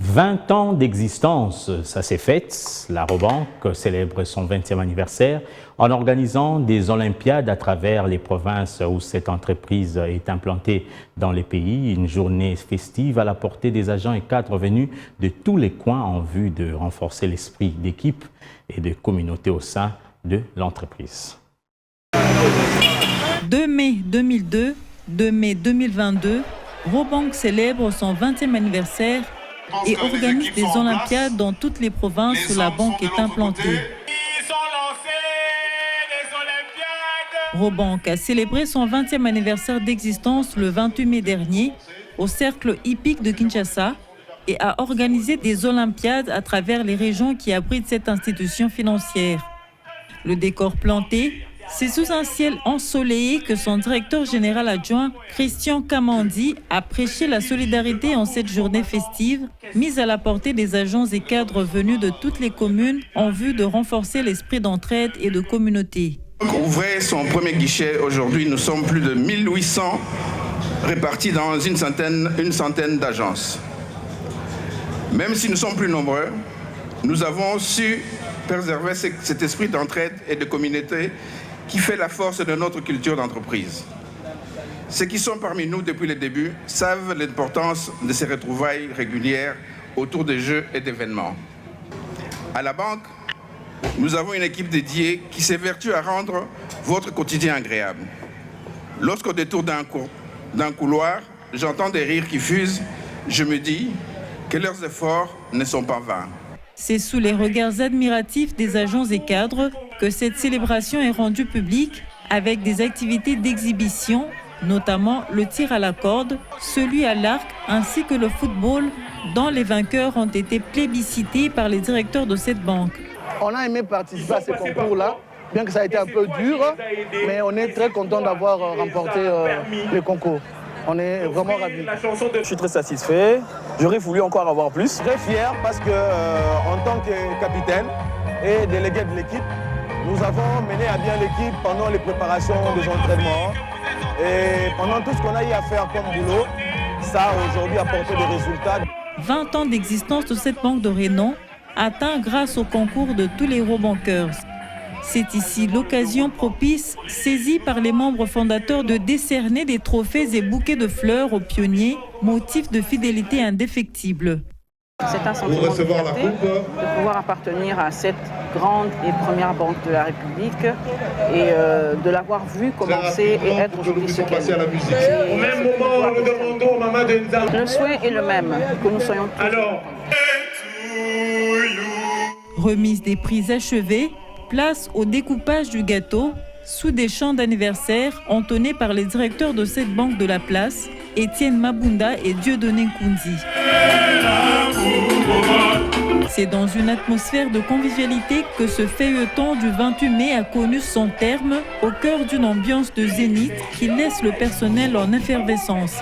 20 ans d'existence, ça s'est fait. La Robanque célèbre son 20e anniversaire en organisant des Olympiades à travers les provinces où cette entreprise est implantée dans les pays. Une journée festive à la portée des agents et cadres venus de tous les coins en vue de renforcer l'esprit d'équipe et de communauté au sein de l'entreprise. 2 mai 2002, 2 mai 2022, Robanque célèbre son 20e anniversaire et organise des Olympiades dans toutes les provinces où la banque est implantée. Robanque a célébré son 20e anniversaire d'existence le 28 mai dernier au cercle hippique de Kinshasa et a organisé des Olympiades à travers les régions qui abritent cette institution financière. Le décor planté, c'est sous un ciel ensoleillé que son directeur général adjoint, Christian Kamandi, a prêché la solidarité en cette journée festive, mise à la portée des agents et cadres venus de toutes les communes en vue de renforcer l'esprit d'entraide et de communauté. Ouvrait son premier guichet aujourd'hui, nous sommes plus de 1800 répartis dans une centaine d'agences. Même si nous sommes plus nombreux, nous avons su préserver cet esprit d'entraide et de communauté qui fait la force de notre culture d'entreprise. Ceux qui sont parmi nous depuis le début savent l'importance de ces retrouvailles régulières autour des jeux et d'événements. À la banque, nous avons une équipe dédiée qui s'évertue à rendre votre quotidien agréable. Lorsqu'au détour d'un couloir, j'entends des rires qui fusent, je me dis que leurs efforts ne sont pas vains. C'est sous les regards admiratifs des agents et cadres que cette célébration est rendue publique avec des activités d'exhibition, notamment le tir à la corde, celui à l'arc ainsi que le football, dont les vainqueurs ont été plébiscités par les directeurs de cette banque. On a aimé participer à ce concours-là, bien que ça a été un peu dur, mais on est très content d'avoir remporté le concours. On est vraiment ravis. Je suis très satisfait. J'aurais voulu encore avoir plus. Très fier parce que, en tant que capitaine et délégué de l'équipe, nous avons mené à bien l'équipe pendant les préparations des entraînements. Et pendant tout ce qu'on a eu à faire comme boulot, ça a aujourd'hui apporté des résultats. 20 ans d'existence de cette banque de renom atteint grâce au concours de tous les Robanqueurs. C'est ici l'occasion propice, saisie par les membres fondateurs, de décerner des trophées et bouquets de fleurs aux pionniers, motif de fidélité indéfectible. C'est un sentiment de fierté de pouvoir appartenir à cette grande et première banque de la République et de l'avoir vue commencer et être aujourd'hui ce qu'elle est. Au même moment, nous demandons au Maman de nous. Le souhait est le même, que nous soyons tous. Alors, remise des prix achevés, place au découpage du gâteau sous des chants d'anniversaire entonnés par les directeurs de cette banque de la place, Étienne Mabunda et Dieudonné Nkunzi. C'est dans une atmosphère de convivialité que ce feuilleton du 28 mai a connu son terme, au cœur d'une ambiance de zénith qui laisse le personnel en effervescence.